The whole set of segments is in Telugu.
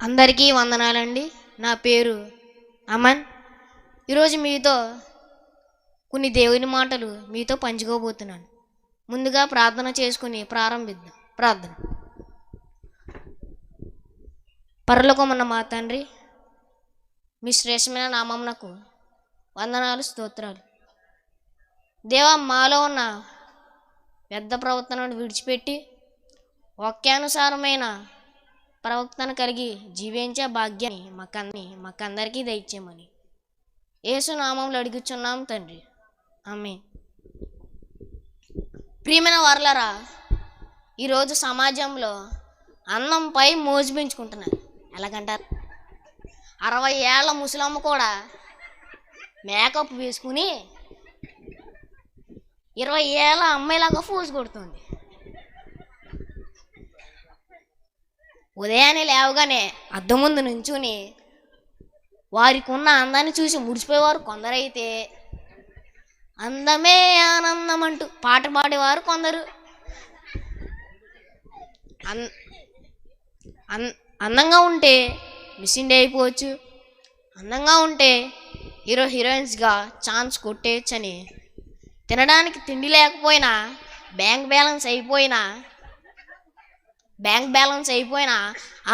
అందరికీ వందనాలండి. నా పేరు అమన్. ఈరోజు మీతో కొన్ని దేవుని మాటలు మీతో పంచుకోబోతున్నాను. ముందుగా ప్రార్థన చేసుకుని ప్రారంభిద్దాం. ప్రార్థన. పరలోకమున్న మా తండ్రి, మీ శ్రేష్టమైన నామమునకు వందనాలు, స్తోత్రాలు. దేవా, మాలో ఉన్న వ్యర్థ ప్రవర్తనను విడిచిపెట్టి వాక్యానుసారమైన ప్రవక్తను కలిగి జీవించే భాగ్యాన్ని మాకందరికీ దయచేయమని యేసు నామంలో అడుగుచున్నాం తండ్రి, ఆమేన్. ప్రియమైన వారలారా, ఈరోజు సమాజంలో అన్నంపై మోజు పెంచుకుంటున్నారు. ఎలాగంటారు? 60 ఏళ్ల ముసలమ్మ కూడా మేకప్ వేసుకుని 20 ఏళ్ల అమ్మాయిలాగా ఫోజు కొడుతుంది. ఉదయాన్నే లేవగానే అద్దం ముందు నుంచుని వారికి ఉన్న అందాన్ని చూసి ముడిచిపోయేవారు కొందరైతే, అందమే ఆనందం అంటూ పాట పాడేవారు కొందరు. అందంగా ఉంటే మిస్ ఇండియా అయిపోవచ్చు, అందంగా ఉంటే హీరోయిన్స్గా ఛాన్స్ కొట్టేయచ్చని, తినడానికి తిండి లేకపోయినా బ్యాంక్ బ్యాలెన్స్ అయిపోయినా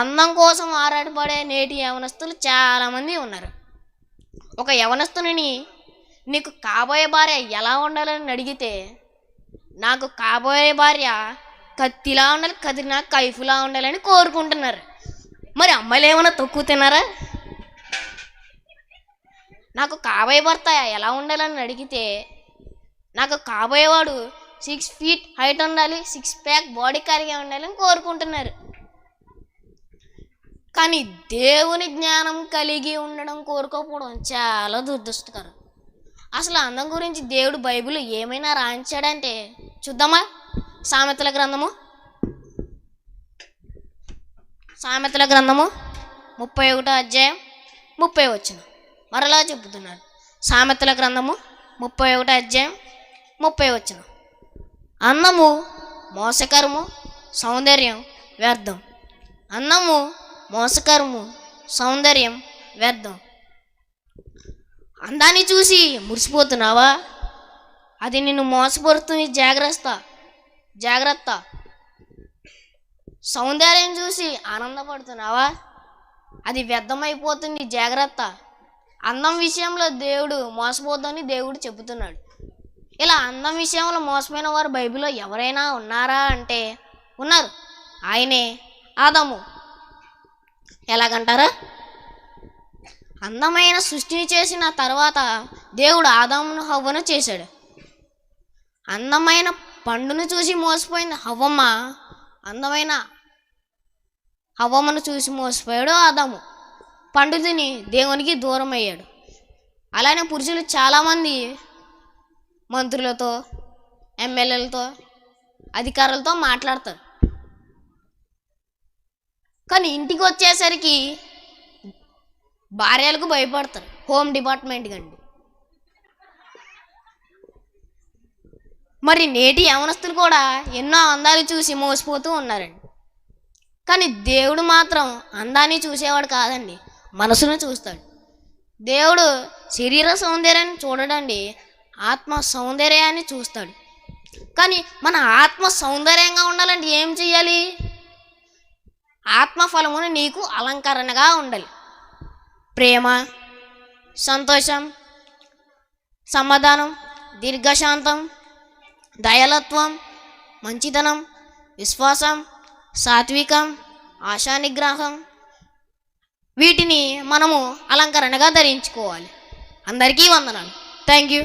అందం కోసం ఆరాటపడే నేటి యవనస్తులు చాలామంది ఉన్నారు. ఒక యవనస్తుని నీకు కాబోయే భార్య ఎలా ఉండాలని అడిగితే, నాకు కాబోయే భార్య కత్తిలా ఉండాలి, కదిరినా కైఫులా ఉండాలని కోరుకుంటున్నారు. మరి అమ్మాయిలు ఏమైనా తక్కువ తిన్నారా? నాకు కాబోయే భర్త ఎలా ఉండాలని అడిగితే, నాకు కాబోయేవాడు 6 ఫీట్ హైట్ ఉండాలి, 6 ప్యాక్ బాడీ కలిగి ఉండాలని కోరుకుంటున్నారు. కానీ దేవుని జ్ఞానం కలిగి ఉండడం కోరుకోకపోవడం చాలా దురదృష్టకరం. అసలు అందం గురించి దేవుడు బైబిల్ ఏమైనా రాయించాడంటే చూద్దామా? సామెతల గ్రంథము 31వ అధ్యాయం 30వ వచనం. మరలా చెబుతున్నాడు. సామెతల గ్రంథము 31వ అధ్యాయం 30వ వచనం. అందము మోసకరము, సౌందర్యం వ్యర్థం. అందము మోసకరము, సౌందర్యం వ్యర్థం. అందాన్ని చూసి మురిసిపోతున్నావా? అది నిన్ను మోసపరుస్తుంది. జాగ్రత్త. సౌందర్యం చూసి ఆనందపడుతున్నావా? అది వ్యర్థమైపోతుంది. జాగ్రత్త. అందం విషయంలో దేవుడు మోసపోద్దని దేవుడు చెబుతున్నాడు. ఇలా అందం విషయంలో మోసమైన వారు బైబిల్లో ఎవరైనా ఉన్నారా అంటే ఉన్నారు. ఆయనే ఆదాము. ఎలాగంటారా? అందమైన సృష్టిని చేసిన తర్వాత దేవుడు ఆదామును హవ్వను చేశాడు. అందమైన పండును చూసి మోసపోయింది హవ్వమ్మ. అందమైన హవ్వమ్మను చూసి మోసపోయాడు ఆదాము. పండు తిని దేవునికి దూరం అయ్యాడు. అలానే పురుషులు చాలామంది మంత్రులతో, ఎమ్మెల్యేలతో, అధికారులతో మాట్లాడతారు. కానీ ఇంటికి వచ్చేసరికి భార్యలకు భయపడతారు. హోమ్ డిపార్ట్మెంట్ కండి. మరి నేటి యవనస్తులు కూడా ఎన్నో అందాలు చూసి మోసపోతూ ఉన్నారండి. కానీ దేవుడు మాత్రం అందాన్ని చూసేవాడు కాదండి, మనసును చూస్తాడు. దేవుడు శరీర సౌందర్యాన్ని చూడడండి, ఆత్మ సౌందర్యాన్ని చూస్తాడు. కానీ మన ఆత్మ సౌందర్యంగా ఉండాలంటే ఏం చెయ్యాలి? ఆత్మ ఫలమును నీకు అలంకరణగా ఉండాలి. ప్రేమ, సంతోషం, సమాధానం, దీర్ఘశాంతం, దయాళత్వం, మంచితనం, విశ్వాసం, సాత్వికం, ఆశానిగ్రహం, వీటిని మనము అలంకరణగా ధరించుకోవాలి. అందరికీ వందనాలు. Thank you.